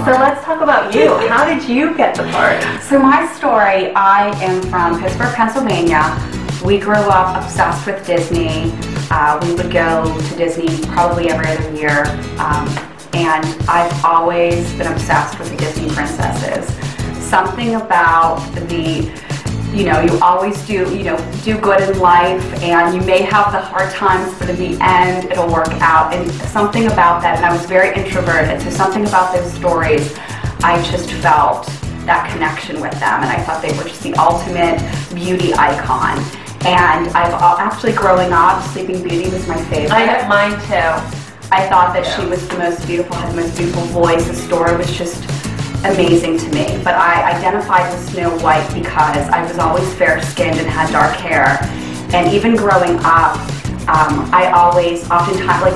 So let's talk about you. How did you get the part? So my story, I am from Pittsburgh, Pennsylvania. We grew up obsessed with Disney. We would go to Disney probably every other year. And I've always been obsessed with the Disney princesses. Something about the, you always do good in life, and you may have the hard times, but in the end, it'll work out. And something about that, and I was very introverted, so something about those stories, I just felt that connection with them, and I thought they were just the ultimate beauty icon. And actually growing up, Sleeping Beauty was my favorite. I have mine too. I thought that she was the most beautiful, had the most beautiful voice. The story was just amazing to me. But I identified with Snow White because I was always fair-skinned and had dark hair. And even growing up, I always, oftentimes, like,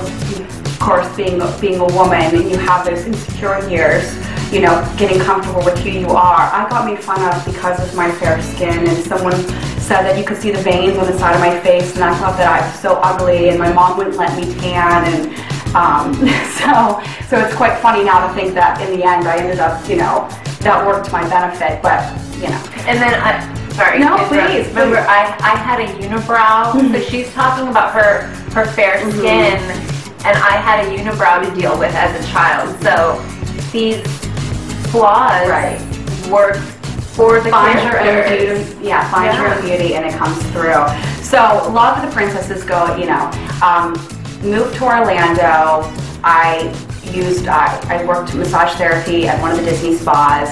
of course, being a woman, and you have those insecure years, getting comfortable with who you are. I got made fun of because of my fair skin, and someone said that you could see the veins on the side of my face, and I thought that I was so ugly, and my mom wouldn't let me tan, and so it's quite funny now to think that in the end I ended up, that worked to my benefit, but, And then, sorry. No, please. Remember, I had a unibrow, so she's talking about her fair skin, and I had a unibrow to deal with as a child, so these flaws work for the find your own characters. beauty, find your own beauty, and it comes through. So a lot of the princesses go, moved to Orlando. I worked massage therapy at one of the Disney spas,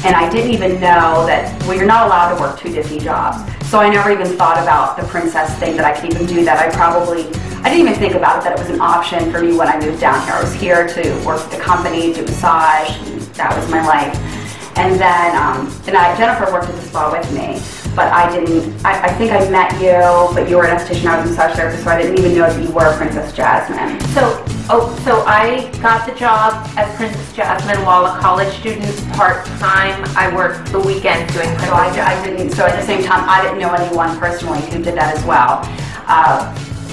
and I didn't even know that, well, you're not allowed to work 2 Disney jobs. So I never even thought about the princess thing, that I could even do that. I didn't even think about it, that it was an option for me when I moved down here. I was here to work with the company, do massage, and that was my life. And then, Jennifer worked at the spa with me, but I think I met you, but you were an esthetician, I was a massage therapist, so I didn't even know that you were Princess Jasmine. So I got the job as Princess Jasmine while a college student part-time. I worked the weekend doing Princess Jasmine. So at the same time, I didn't know anyone personally who did that as well.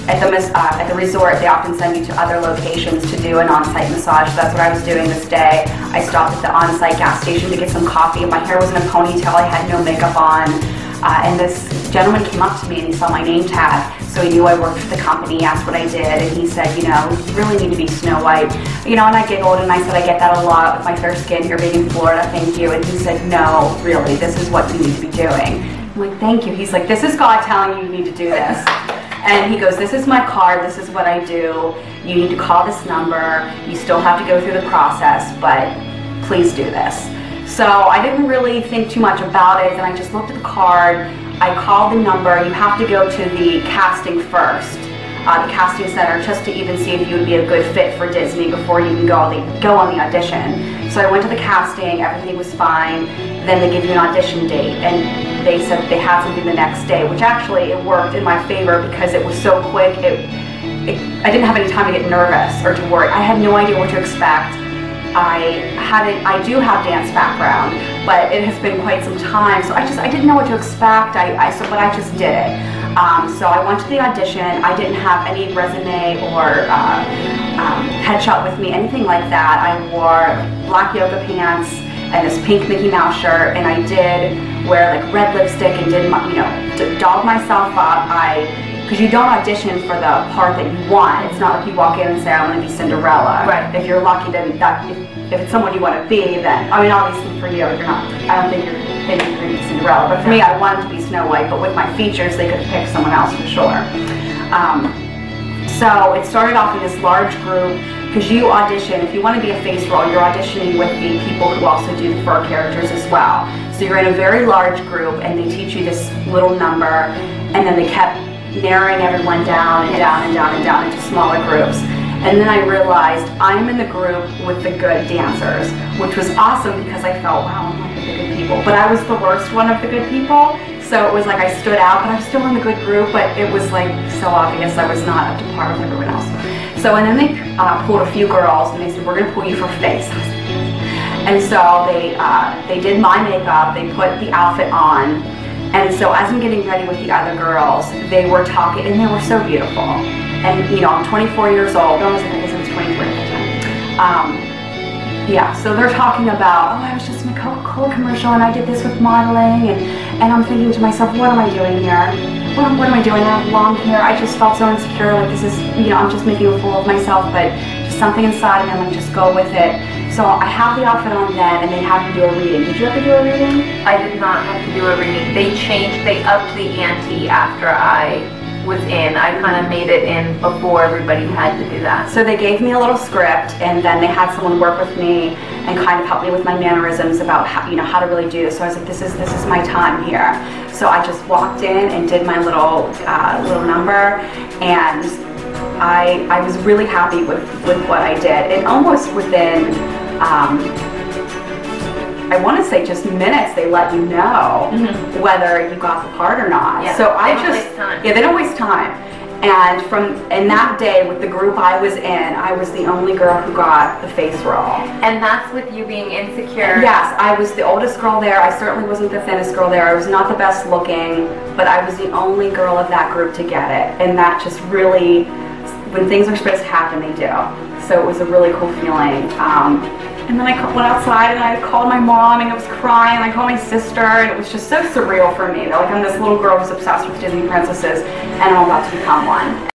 At the resort, they often send you to other locations to do an on-site massage. So that's what I was doing this day. I stopped at the on-site gas station to get some coffee. My hair was in a ponytail. I had no makeup on. And this gentleman came up to me and he saw my name tag. So he knew I worked for the company. He asked what I did, and he said, you really need to be Snow White. And I giggled and I said, I get that a lot with my fair skin here being in Florida, thank you. And he said, no, really, this is what you need to be doing. I'm like, thank you. He's like, this is God telling you need to do this. And he goes, this is my card, this is what I do. You need to call this number. You still have to go through the process, but please do this. So I didn't really think too much about it, and I just looked at the card. I called the number. You have to go to the casting first, the casting center, just to even see if you would be a good fit for Disney before you can go on the audition. So I went to the casting, everything was fine. Then they give you an audition date, and they said they had something the next day, which actually it worked in my favor because it was so quick. I didn't have any time to get nervous or to worry. I had no idea what to expect. I do have dance background, but it has been quite some time, so I didn't know what to expect. But I just did it. So I went to the audition. I didn't have any resume or headshot with me, anything like that. I wore black yoga pants and this pink Mickey Mouse shirt, and I did wear like red lipstick and did dolled myself up. Because you don't audition for the part that you want. It's not like you walk in and say, I want to be Cinderella. Right. If you're lucky, then if it's someone you want to be, then, obviously for you, you're not, I don't think you're thinking you're going to be Cinderella. But for me, I wanted to be Snow White, but with my features, they could have picked someone else for sure. So it started off in this large group, because you audition, if you want to be a face role, you're auditioning with the people who also do the fur characters as well. So you're in a very large group, and they teach you this little number, and then they kept narrowing everyone down and down and down and down into smaller groups. And then I realized I'm in the group with the good dancers, which was awesome because I felt, wow, I'm like the good people. But I was the worst one of the good people, so it was like I stood out, but I was still in the good group, but it was like so obvious I was not up to par with everyone else. So, and then they pulled a few girls and they said, we're going to pull you for face. And so they did my makeup, they put the outfit on. And so as I'm getting ready with the other girls, they were talking, and they were so beautiful. And I'm 24 years old. I guess I was 24 at the time. Yeah, so they're talking about, oh, I was just in a Coca-Cola commercial and I did this with modeling, and I'm thinking to myself, what am I doing here? What am I doing? I have long hair. I just felt so insecure, like this is, I'm just making a fool of myself, but just something inside of me, I'm like, just go with it. So I have the outfit on then, and they have me do a reading. Did you ever do a reading? I did not have to do a reading. They upped the ante after I was in. I kind of made it in before everybody had to do that. So they gave me a little script, and then they had someone work with me and kind of help me with my mannerisms about how, how to really do this. So I was like, this is my time here. So I just walked in and did my little number, and I was really happy with what I did. And almost within, I want to say just minutes, they let you know whether you got the part or not. Yeah, so they don't waste time. Yeah, they don't waste time. And that day with the group I was in, I was the only girl who got the face roll. And that's with you being insecure? Yes, I was the oldest girl there. I certainly wasn't the thinnest girl there. I was not the best looking, but I was the only girl of that group to get it. And that just really, when things are supposed to happen, they do. So it was a really cool feeling. And then I went outside and I called my mom and I was crying, and I called my sister, and it was just so surreal for me. Like, I'm this little girl who's obsessed with Disney princesses and I'm about to become one.